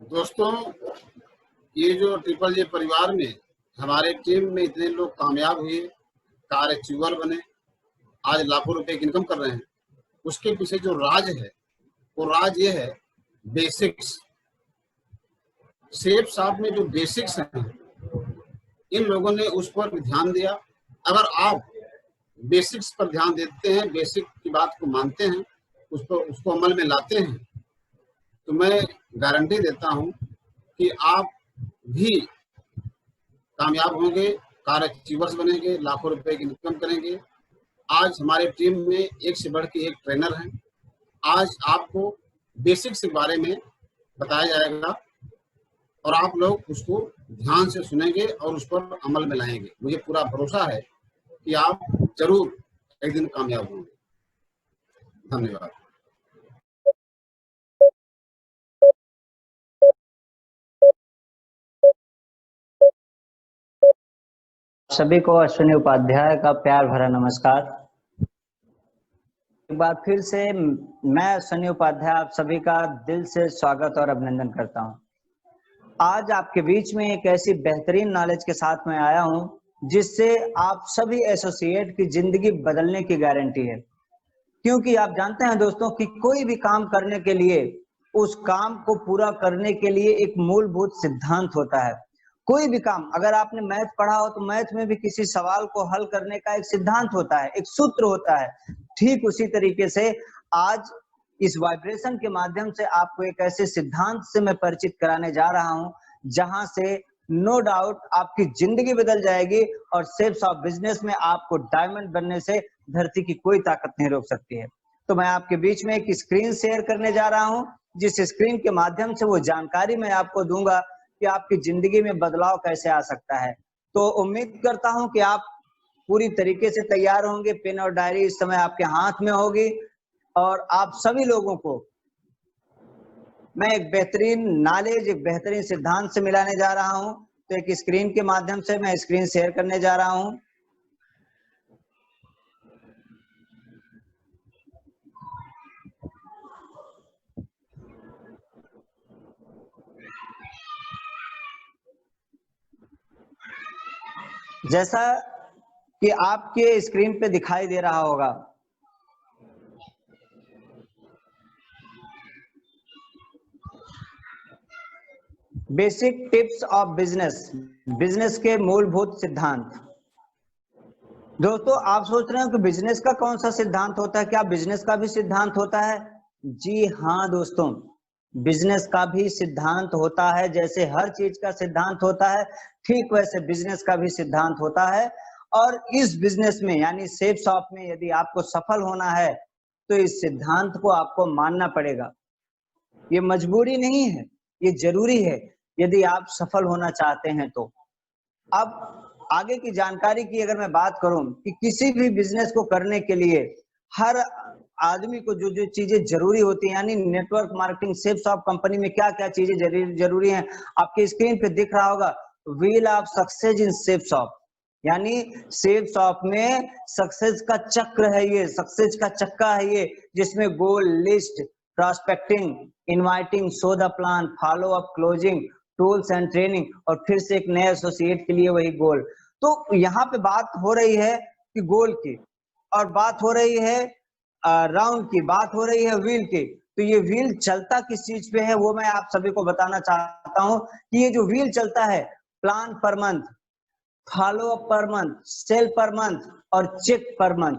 दोस्तों, ये जो ट्रिपल जे परिवार में हमारे टीम में इतने लोग कामयाब हुए, कार अचीवर बने, आज लाखों रुपए की इनकम कर रहे हैं। उसके पीछे जो राज है, वो राज ये है, बेसिक्स। शेफ साहब में जो बेसिक्स हैं, इन लोगों ने उस पर ध्यान दिया। अगर आप बेसिक्स पर ध्यान देते हैं, बेसिक की बात को मानते हैं, उसको अमल में लाते हैं, तो मैं गारंटी देता हूं कि आप भी कामयाब होंगे, कार अचीवर्स बनेंगे, लाखों रुपए की इनकम करेंगे। आज हमारे टीम में एक से बढ़ के एक ट्रेनर हैं। आज आपको बेसिक्स के बारे में बताया जाएगा और आप लोग उसको ध्यान से सुनेंगे और उस पर अमल में लाएंगे। मुझे पूरा भरोसा है कि आप जरूर एक दिन कामयाब होंगे। धन्यवाद। सभी को अश्विनी उपाध्याय का प्यार भरा नमस्कार। एक बार फिर से मैं अश्विनी उपाध्याय आप सभी का दिल से स्वागत और अभिनंदन करता हूं। आज आपके बीच में एक ऐसी बेहतरीन नॉलेज के साथ मैं आया हूं जिससे आप सभी एसोसिएट की जिंदगी बदलने की गारंटी है। क्योंकि आप जानते हैं दोस्तों कि कोई भी काम करने के लिए उस काम को पूरा करने के लिए एक मूलभूत सिद्धांत होता है। कोई भी काम, अगर आपने मैथ पढ़ा हो तो मैथ में भी किसी सवाल को हल करने का एक सिद्धांत होता है, एक सूत्र होता है। ठीक उसी तरीके से आज इस वाइब्रेशन के माध्यम से आपको एक ऐसे सिद्धांत से मैं परिचित कराने जा रहा हूं जहां से नो डाउट आपकी जिंदगी बदल जाएगी और शेप्स ऑफ बिजनेस में आपको डायमंड बनने से धरती की कोई ताकत नहीं रोक सकती है। तो मैं आपके बीच में एक स्क्रीन शेयर करने जा रहा हूं, जिस स्क्रीन के माध्यम से वो जानकारी मैं आपको दूंगा कि आपकी जिंदगी में बदलाव कैसे आ सकता है। तो उम्मीद करता हूं कि आप पूरी तरीके से तैयार होंगे। पेन और डायरी इस समय आपके हाथ में होगी और आप सभी लोगों को मैं एक बेहतरीन नॉलेज, एक बेहतरीन सिद्धांत से मिलाने जा रहा हूं। तो एक स्क्रीन के माध्यम से मैं स्क्रीन शेयर करने जा रहा हूं। जैसा कि आपके स्क्रीन पे दिखाई दे रहा होगा, basic tips of business, business के मूलभूत सिद्धांत। दोस्तों, आप सोच रहे हो कि बिजनेस का कौन सा सिद्धांत होता है? क्या बिजनेस का भी सिद्धांत होता है? जी हाँ दोस्तों, बिजनेस का भी सिद्धांत होता है। जैसे हर चीज का सिद्धांत होता है, ठीक वैसे बिजनेस का भी सिद्धांत होता है। और इस बिजनेस में यानी शेप शॉप में यदि आपको सफल होना है तो इस सिद्धांत को आपको मानना पड़ेगा। ये मजबूरी नहीं है, ये जरूरी है यदि आप सफल होना चाहते हैं तो। अब आगे की जानकारी की अगर मैं बात करूं कि किसी भी बिजनेस को करने के लिए हर आदमी को जो जो चीजें जरूरी होती है, यानी network marketing shapes of company में क्या क्या चीजें जरूरी हैं, आपके स्क्रीन पे दिख रहा होगा। Wheel of success in shapes of, यानी शेप्स ऑफ में सक्सेस का चक्र है, ये सक्सेस का चक्का है ये, जिसमें goal, list, prospecting, inviting, show the plan, follow up, closing, tools and training और फिर से एक नए एसोसिएट के लिए वही गोल। तो यहाँ पे बात हो रही है कि गोल की, और बात हो रही है राउंड की, बात हो रही है व्हील की। तो ये व्हील चलता किस चीज पे है वो मैं आप सभी को बताना चाहता हूँ कि ये जो व्हील चलता है, plan per month, follow up per month, sell per month और चेक पर मंथ,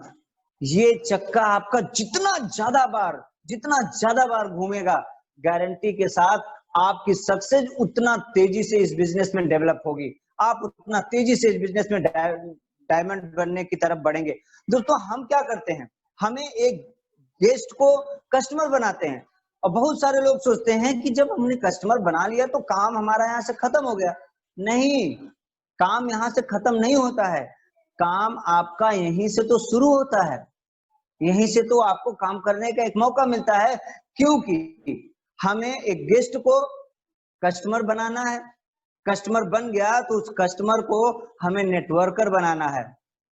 ये चक्का आपका जितना ज्यादा बार घूमेगा, गारंटी के साथ आपकी सक्सेस उतना तेजी से इस बिजनेस में डेवलप होगी, आप उतना तेजी से इस बिजनेस में डायमंड बनने की तरफ बढ़ेंगे। दोस्तों, हम क्या करते हैं, हमें एक गेस्ट को कस्टमर बनाते हैं और बहुत सारे लोग सोचते हैं कि जब हमने कस्टमर बना लिया तो काम हमारा यहाँ से खत्म हो गया। नहीं, काम यहाँ से खत्म नहीं होता है, काम आपका यहीं से तो शुरू होता है, यहीं से तो आपको काम करने का एक मौका मिलता है। क्योंकि हमें एक गेस्ट को कस्टमर बनाना है, कस्टमर बन गया तो उस कस्टमर को हमें नेटवर्कर बनाना है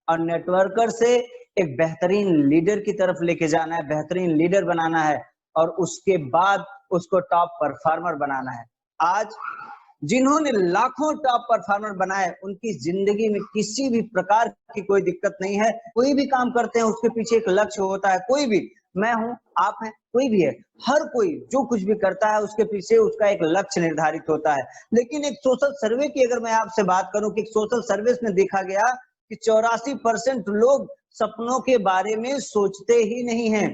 और नेटवर्कर से एक बेहतरीन लीडर की तरफ लेके जाना है, बेहतरीन लीडर बनाना है और उसके बाद उसको टॉप परफॉर्मर बनाना है। आज जिन्होंने लाखों टॉप परफॉर्मर बनाए, उनकी जिंदगी में किसी भी प्रकार की कोई दिक्कत नहीं है। कोई भी काम करते हैं उसके पीछे एक लक्ष्य होता है। कोई भी, मैं हूं, आप हैं, कोई भी है, हर कोई जो कुछ भी करता है उसके पीछे उसका एक लक्ष्य निर्धारित होता है। लेकिन एक सोशल सर्वे की अगर मैं आपसे बात करूं कि सोशल सर्विस में देखा गया कि 84% लोग सपनों के बारे में सोचते ही नहीं है।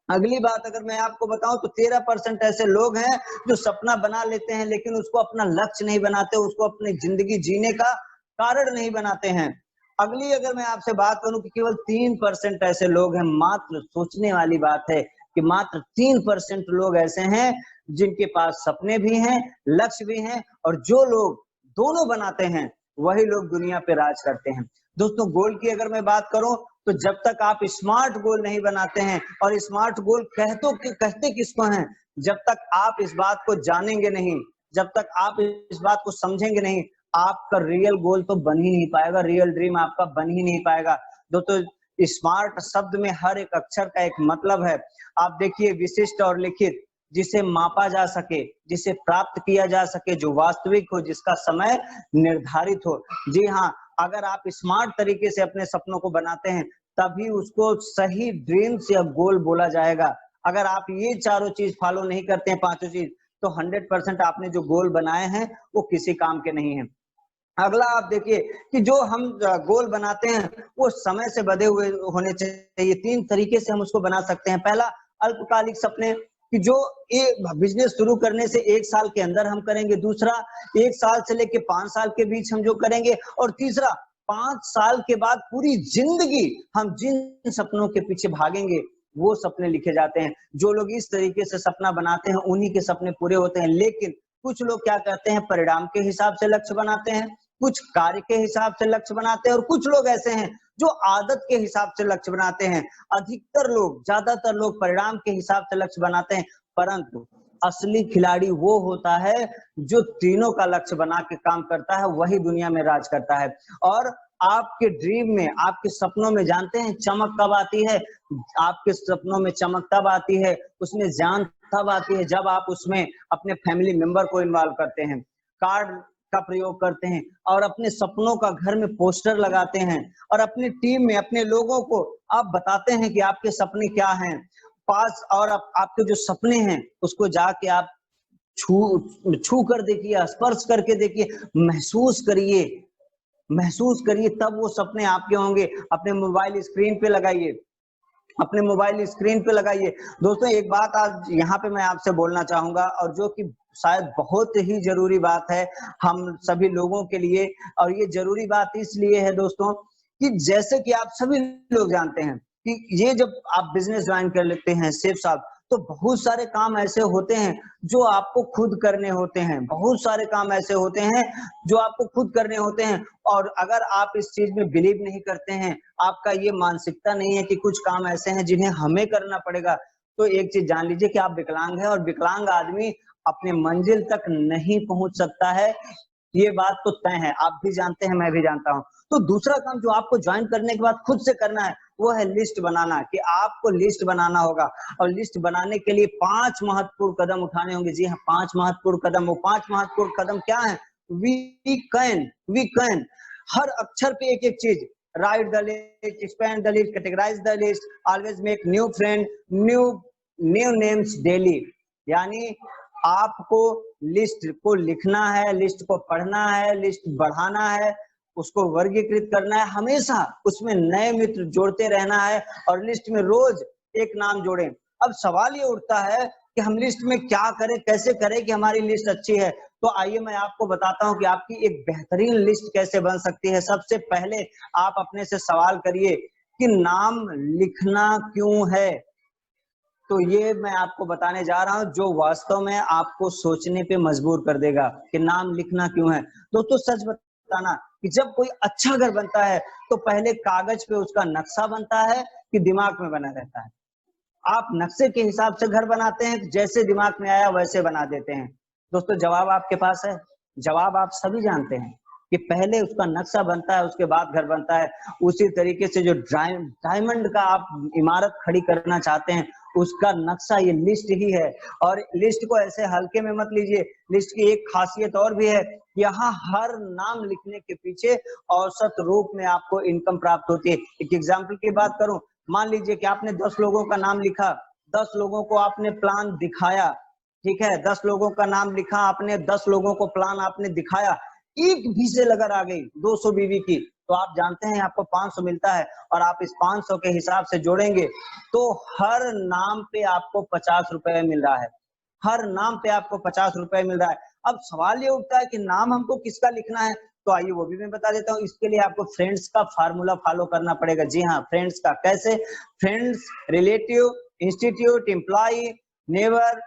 अगली बात अगर मैं आपको बताऊं तो 13% ऐसे लोग हैं जो सपना बना लेते हैं लेकिन उसको अपना लक्ष्य नहीं बनाते, उसको अपनी जिंदगी जीने का कारण नहीं बनाते हैं। अगली अगर मैं आपसे बात करूं कि केवल 3% ऐसे लोग हैं, मात्र सोचने वाली बात है कि मात्र 3% लोग ऐसे हैं जिनके पास सपने भी हैं, लक्ष्य भी हैं, और जो लोग दोनों बनाते हैं वही लोग दुनिया पे राज करते हैं। दोस्तों, गोल की अगर मैं बात करूं तो जब तक आप स्मार्ट गोल नहीं बनाते हैं, और स्मार्ट गोल कहते किसको हैं, जब तक आप इस बात को जानेंगे नहीं, जब तक आप इस बात को समझेंगे नहीं, आपका रियल गोल तो बन ही नहीं पाएगा, रियल ड्रीम आपका बन ही नहीं पाएगा। दोस्तों, स्मार्ट शब्द में हर एक अक्षर का एक मतलब है। आप देखिए, विशिष्ट और लिखित, जिसे मापा जा सके, जिसे प्राप्त किया जा सके, जो वास्तविक हो, जिसका समय निर्धारित हो। जी हाँ, अगर आप स्मार्ट तरीके से अपने सपनों को बनाते हैं तभी उसको सही ड्रीम्स या गोल बोला जाएगा। अगर आप ये चारों चीज फॉलो नहीं करते हैं, पांचों चीज, तो 100% आपने जो गोल बनाए हैं वो किसी काम के नहीं है। अगला आप देखिए कि जो हम गोल बनाते हैं वो समय से बंधे हुए होने चाहिए। 3 तरीके से हम उसको बना सकते हैं। पहला, अल्पकालिक सपने कि जो बिजनेस शुरू करने से 1 साल के अंदर हम करेंगे। दूसरा, 1 साल से लेके 5 साल के बीच हम जो करेंगे। और तीसरा, 5 साल के बाद पूरी जिंदगी हम जिन सपनों के पीछे भागेंगे वो सपने लिखे जाते हैं। जो लोग इस तरीके से सपना बनाते हैं उन्हीं के सपने पूरे होते हैं। लेकिन कुछ लोग क्या करते हैं, परिणाम के हिसाब से लक्ष्य बनाते हैं, कुछ कार्य के हिसाब से लक्ष्य बनाते हैं, और कुछ लोग ऐसे हैं जो आदत के हिसाब से लक्ष्य बनाते हैं। अधिकतर लोग, ज्यादातर लोग परिणाम के हिसाब से लक्ष्य बनाते हैं, परंतु असली खिलाड़ी वो होता है जो तीनों का लक्ष्य बना के काम करता है, वही दुनिया में राज करता है। और आपके ड्रीम में, आपके सपनों में जानते हैं चमक कब आती है? आपके सपनों में चमक तब आती है, उसमें जान तब आती है जब आप उसमें अपने फैमिली मेंबर को इन्वॉल्व करते हैं, कार्ड का प्रयोग करते हैं, और अपने सपनों का घर में पोस्टर लगाते हैं, और अपनी टीम में अपने लोगों को आप बताते हैं कि आपके सपने क्या हैं पास, और आपके जो सपने हैं उसको जाके आप छू कर देखिए, स्पर्श करके देखिए, महसूस करिए, महसूस करिए, तब वो सपने आपके होंगे। अपने मोबाइल स्क्रीन पे लगाइए, अपने मोबाइल स्क्रीन पे लगाइए। दोस्तों, एक बात आज यहाँ पे मैं आपसे बोलना चाहूंगा, और जो कि शायद बहुत ही जरूरी बात है हम सभी लोगों के लिए। और ये जरूरी बात इसलिए है दोस्तों कि जैसे कि आप सभी लोग जानते हैं कि ये जब आप बिजनेस ज्वाइन कर लेते हैं सेफ साहब, तो बहुत सारे काम ऐसे होते हैं जो आपको खुद करने होते हैं, बहुत सारे काम ऐसे होते हैं जो आपको खुद करने होते हैं। और अगर आप इस चीज में बिलीव नहीं करते हैं, आपका ये मानसिकता नहीं है कि कुछ काम ऐसे हैं जिन्हें हमें करना पड़ेगा, तो एक चीज जान लीजिए कि आप विकलांग हैं, और विकलांग आदमी अपने मंजिल तक नहीं पहुंच सकता है। ये बात तो तय है, आप भी जानते हैं, मैं भी जानता हूं। तो दूसरा काम जो आपको ज्वाइन करने के बाद खुद से करना है वो है लिस्ट बनाना, कि आपको लिस्ट बनाना होगा। और लिस्ट बनाने के लिए 5 महत्वपूर्ण कदम उठाने होंगे। जी हाँ, 5 महत्वपूर्ण कदम। वो 5 महत्वपूर्ण कदम क्या है? वी कैन, हर अक्षर पे एक एक चीज। Write the list, expand the list, categorise the list, always make new friend, new names daily. यानी आपको लिस्ट को लिखना है, लिस्ट को पढ़ना है, लिस्ट बढ़ाना है, उसको वर्गीकृत करना है, हमेशा उसमें नए मित्र जोड़ते रहना है, और लिस्ट में रोज एक नाम जोड़ें। अब सवाल ये उठता है कि हम लिस्ट में क्या करें, कैसे करें कि हमारी लिस्ट अच्छी है। तो आइए मैं आपको बताता हूं कि आपकी एक बेहतरीन लिस्ट कैसे बन सकती है। सबसे पहले आप अपने से सवाल करिए कि नाम लिखना क्यों है। तो ये मैं आपको बताने जा रहा हूं जो वास्तव में आपको सोचने पे मजबूर कर देगा कि नाम लिखना क्यों है। दोस्तों, सच बताना कि जब कोई अच्छा घर बनता है तो पहले कागज पे उसका नक्शा बनता है कि दिमाग में बना रहता है? आप नक्शे के हिसाब से घर बनाते हैं, जैसे दिमाग में आया वैसे बना देते हैं। दोस्तों, जवाब आपके पास है। जवाब आप सभी जानते हैं कि पहले उसका नक्शा बनता है, उसके बाद घर बनता है। उसी तरीके से जो डायमंड का आप इमारत खड़ी करना चाहते हैं, उसका नक्शा ये लिस्ट ही है। और लिस्ट को ऐसे हल्के में मत लीजिए, लिस्ट की एक खासियत और भी है, यहाँ हर नाम लिखने के पीछे औसत रूप में आपको इनकम प्राप्त होती है। एक एग्जाम्पल की बात करूं, मान लीजिए कि आपने 10 लोगों का नाम लिखा, 10 लोगों को आपने प्लान दिखाया, ठीक है, 10 लोगों का नाम लिखा आपने, 10 लोगों को प्लान आपने दिखाया, एक भी सेल अगर आ गई 200 बीवी की, तो आप जानते हैं आपको 500 मिलता है, और आप इस 500 के हिसाब से जोड़ेंगे तो हर नाम पे आपको 50 रुपए मिल रहा है, हर नाम पे आपको 50 रुपए मिल रहा है। अब सवाल ये उठता है कि नाम हमको किसका लिखना है, तो आइए वो भी मैं बता देता हूँ। इसके लिए आपको फ्रेंड्स का फार्मूला फॉलो करना पड़ेगा। जी हाँ, फ्रेंड्स का कैसे? Friends, relative, institute, employ, neighbour,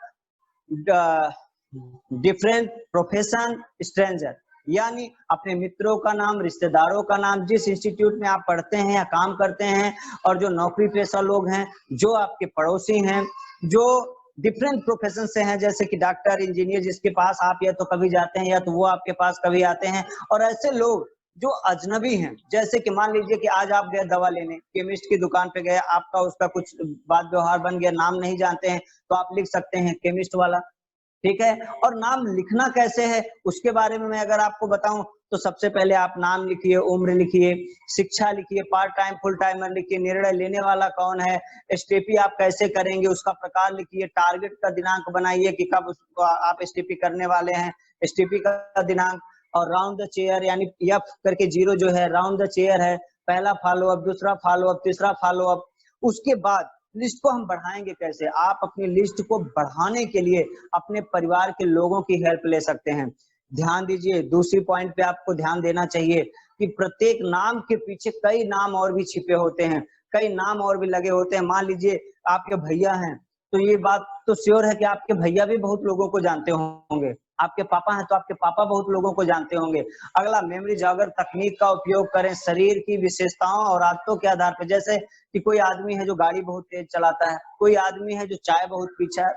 different, profession, stranger, यानी अपने मित्रों का नाम, रिश्तेदारों का नाम, जिस इंस्टीट्यूट में आप पढ़ते हैं या काम करते हैं, और जो नौकरी पेशा लोग हैं, जो आपके पड़ोसी हैं, जो डिफरेंट प्रोफेशन से हैं, जैसे कि डॉक्टर, इंजीनियर, जिसके पास आप या तो कभी जाते हैं या तो वो आपके पास कभी आते हैं, और ऐसे लोग जो अजनबी हैं, जैसे कि मान लीजिए कि आज आप गए दवा लेने, केमिस्ट की दुकान पे गए, आपका उसका कुछ बात व्यवहार बन गया, नाम नहीं जानते हैं, तो आप लिख सकते हैं केमिस्ट वाला, ठीक है। और नाम लिखना कैसे है उसके बारे में मैं अगर आपको बताऊं, तो सबसे पहले आप नाम लिखिए, उम्र लिखिए, शिक्षा लिखिए, पार्ट टाइम फुल टाइमर लिखिए, निर्णय लेने वाला कौन है, एसटीपी आप कैसे करेंगे उसका प्रकार लिखिए, टारगेट का दिनांक बनाइए कि कब उसको आप एसटीपी करने वाले हैं, एसटीपी का दिनांक, और राउंड द चेयर, यानी एफ करके 0 जो है राउंड द चेयर है, पहला फॉलो अप, दूसरा फॉलो अप, तीसरा फॉलो अप। उसके बाद लिस्ट को हम बढ़ाएंगे कैसे? आप अपनी लिस्ट को बढ़ाने के लिए अपने परिवार के लोगों की हेल्प ले सकते हैं। ध्यान दीजिए, दूसरी पॉइंट पे आपको ध्यान देना चाहिए कि प्रत्येक नाम के पीछे कई नाम और भी छिपे होते हैं, कई नाम और भी लगे होते हैं। मान लीजिए आपके भैया हैं, तो ये बात तो श्योर है कि आपके भैया भी बहुत लोगों को जानते होंगे, आपके पापा हैं तो आपके पापा बहुत लोगों को जानते होंगे। अगला, मेमोरी जॉगर तकनीक का उपयोग करें शरीर की विशेषताओं और आदतों के आधार पर। जैसे कि कोई आदमी है जो गाड़ी बहुत तेज चलाता है, कोई आदमी है जो चाय बहुत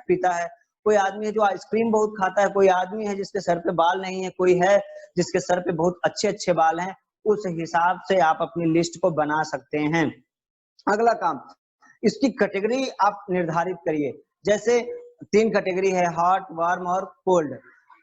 पीता है, कोई आदमी है जो आइसक्रीम बहुत खाता है, कोई आदमी है जिसके सर पे बाल नहीं है, कोई है जिसके सर पे बहुत अच्छे अच्छे बाल हैं। उस हिसाब से आप अपनी लिस्ट को बना सकते हैं। अगला काम, इसकी कैटेगरी आप निर्धारित करिए। जैसे 3 कैटेगरी है, हॉट, वार्म और कोल्ड।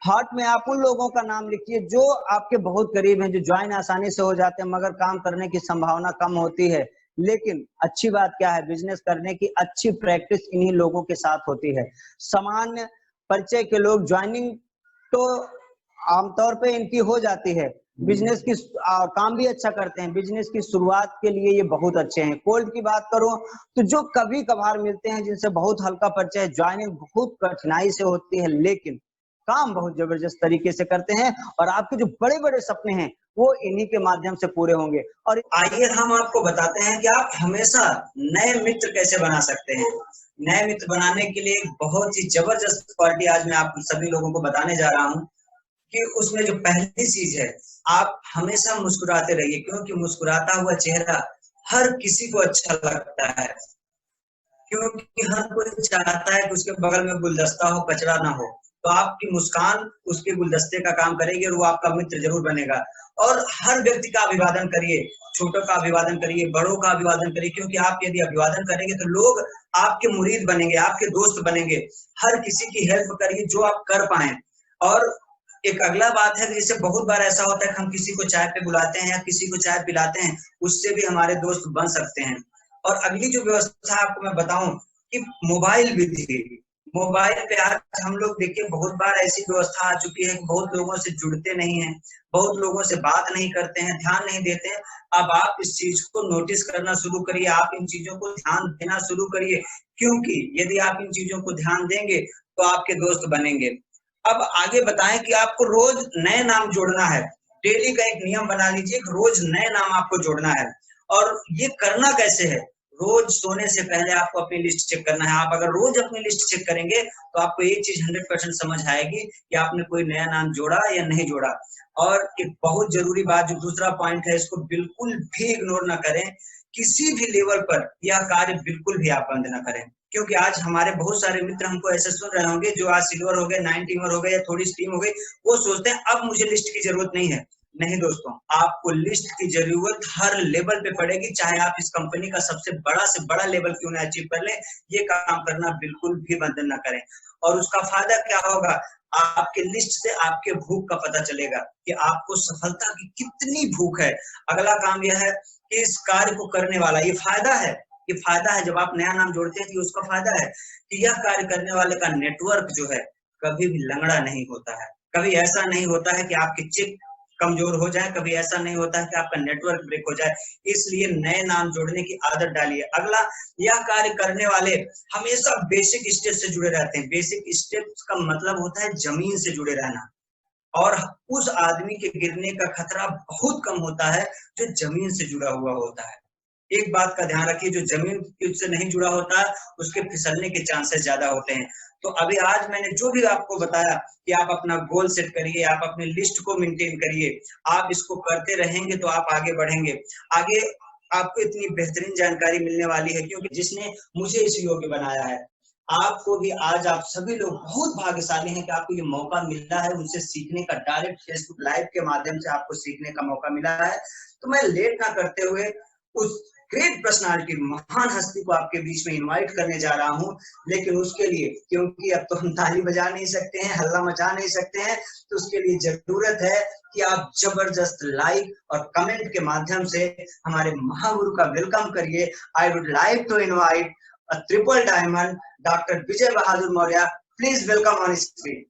हॉट में आप उन लोगों का नाम लिखिए जो आपके बहुत करीब हैं, जो ज्वाइन आसानी से हो जाते हैं, मगर काम करने की संभावना कम होती है। लेकिन अच्छी बात क्या है, बिजनेस करने की अच्छी प्रैक्टिस इन्हीं लोगों के साथ होती है। सामान्य परिचय के लोग ज्वाइनिंग तो आमतौर पे इनकी हो जाती है, बिजनेस की काम भी अच्छा करते हैं, बिजनेस की शुरुआत के लिए ये बहुत अच्छे हैं। कोल्ड की बात करूं तो जो कभी कभार मिलते हैं, जिनसे बहुत हल्का परिचय है, ज्वाइनिंग बहुत कठिनाई से होती है, लेकिन काम बहुत जबरदस्त तरीके से करते हैं, और आपके जो बड़े बड़े सपने हैं वो इन्हीं के माध्यम से पूरे होंगे। और आइए हम आपको बताते हैं कि आप हमेशा नए मित्र कैसे बना सकते हैं। नए मित्र बनाने के लिए बहुत ही जबरदस्त क्वालिटी आज मैं आप सभी लोगों को बताने जा रहा हूँ, कि उसमें जो पहली चीज है, आप हमेशा मुस्कुराते रहिए, क्योंकि मुस्कुराता हुआ चेहरा हर किसी को अच्छा लगता है, क्योंकि हर कोई चाहता है कि उसके बगल में गुलदस्ता हो, कचरा ना हो। तो आपकी मुस्कान उसके गुलदस्ते का काम करेगी और वो आपका मित्र जरूर बनेगा। और हर व्यक्ति का अभिवादन करिए, छोटों का अभिवादन करिए, बड़ों का अभिवादन करिए, क्योंकि आप यदि अभिवादन करेंगे तो लोग आपके मुरीद बनेंगे, आपके दोस्त बनेंगे। हर किसी की हेल्प करिए जो आप कर पाए। और एक अगला बात है कि जैसे बहुत बार ऐसा होता है कि हम किसी को चाय पे बुलाते हैं या किसी को चाय पिलाते हैं, उससे भी हमारे दोस्त बन सकते हैं। और अगली जो व्यवस्था आपको मैं बताऊं कि मोबाइल विधि, मोबाइल पे आज हम लोग देखिए बहुत बार ऐसी व्यवस्था आ चुकी है कि बहुत लोगों से जुड़ते नहीं हैं, बहुत लोगों से बात नहीं करते हैं, ध्यान नहीं देते हैं। अब आप इस चीज को नोटिस करना शुरू करिए, आप इन चीजों को ध्यान देना शुरू करिए, क्योंकि यदि आप इन चीजों को ध्यान देंगे तो आपके दोस्त बनेंगे। अब आगे बताएं कि आपको रोज नए नाम जोड़ना है। डेली का एक नियम बना लीजिए, रोज नए नाम आपको जोड़ना है। और ये करना कैसे है, रोज सोने से पहले आपको अपनी लिस्ट चेक करना है। आप अगर रोज अपनी लिस्ट चेक करेंगे तो आपको एक चीज 100% समझ आएगी कि आपने कोई नया नाम जोड़ा या नहीं जोड़ा। और एक बहुत जरूरी बात, जो दूसरा पॉइंट है, इसको बिल्कुल भी इग्नोर ना करें। किसी भी लेवल पर यह कार्य बिल्कुल भी आप बंद ना करें, क्योंकि आज हमारे बहुत सारे मित्र हमको ऐसे सुन रहे होंगे जो आज सिल्वर हो गए, 9 टीमर हो गए या थोड़ी स्टीम हो गई, वो सोचते हैं अब मुझे लिस्ट की जरूरत नहीं है। नहीं दोस्तों, आपको लिस्ट की जरूरत हर लेवल पे पड़ेगी, चाहे आप इस कंपनी का सबसे बड़ा से बड़ा लेवल क्यों ना अचीव कर ले, ये काम करना बिल्कुल भी बंद ना करें। और उसका फायदा क्या होगा, आपके लिस्ट से आपके भूख का पता चलेगा कि आपको सफलता की कितनी भूख है। अगला काम यह है कि इस कार्य को करने वाला, ये फायदा है जब आप नया नाम जोड़ते हैं कि उसका फायदा है कि यह कार्य करने वाले का नेटवर्क जो है कभी भी लंगड़ा नहीं होता है। कभी ऐसा नहीं होता है कि आपकी चिप कमजोर हो जाए, कभी ऐसा नहीं होता है कि आपका नेटवर्क ब्रेक हो जाए। इसलिए नए नाम जोड़ने की आदत डालिए। अगला, यह कार्य करने वाले हमेशा बेसिक स्टेप से जुड़े रहते हैं। बेसिक स्टेप का मतलब होता है जमीन से जुड़े रहना, और उस आदमी के गिरने का खतरा बहुत कम होता है जो जमीन से जुड़ा हुआ होता है। एक बात का ध्यान रखिए, जो जमीन से नहीं जुड़ा होता है उसके फिसलने के चांसेस ज्यादा होते हैं। तो अभी आज मैंने जो भी आपको बताया कि आप अपना गोल सेट करिए, आप अपनी लिस्ट को मेंटेन करिए, आप इसको करते रहेंगे तो आप आगे बढ़ेंगे। आगे आपको इतनी बेहतरीन जानकारी मिलने वाली है, क्योंकि जिसने मुझे इस योग्य बनाया है, आपको भी आज आप सभी लोग बहुत भाग्यशाली हैं कि आपको ये मौका मिला है उनसे सीखने का। डायरेक्ट फेसबुक लाइव के माध्यम से आपको सीखने का मौका मिला है। तो मैं लेट ना करते हुए उस ग्रेट पर्सनालिटी, महान हस्ती को आपके बीच में इनवाइट करने जा रहा हूं। लेकिन उसके लिए, क्योंकि अब तो हम ताली बजा नहीं सकते हैं, हल्ला मचा नहीं सकते हैं, तो उसके लिए जरूरत है कि आप जबरदस्त लाइक और कमेंट के माध्यम से हमारे महागुरु का वेलकम करिए। I would like to invite a triple diamond, Dr. Vijay Bahadur Maurya. Please welcome on screen.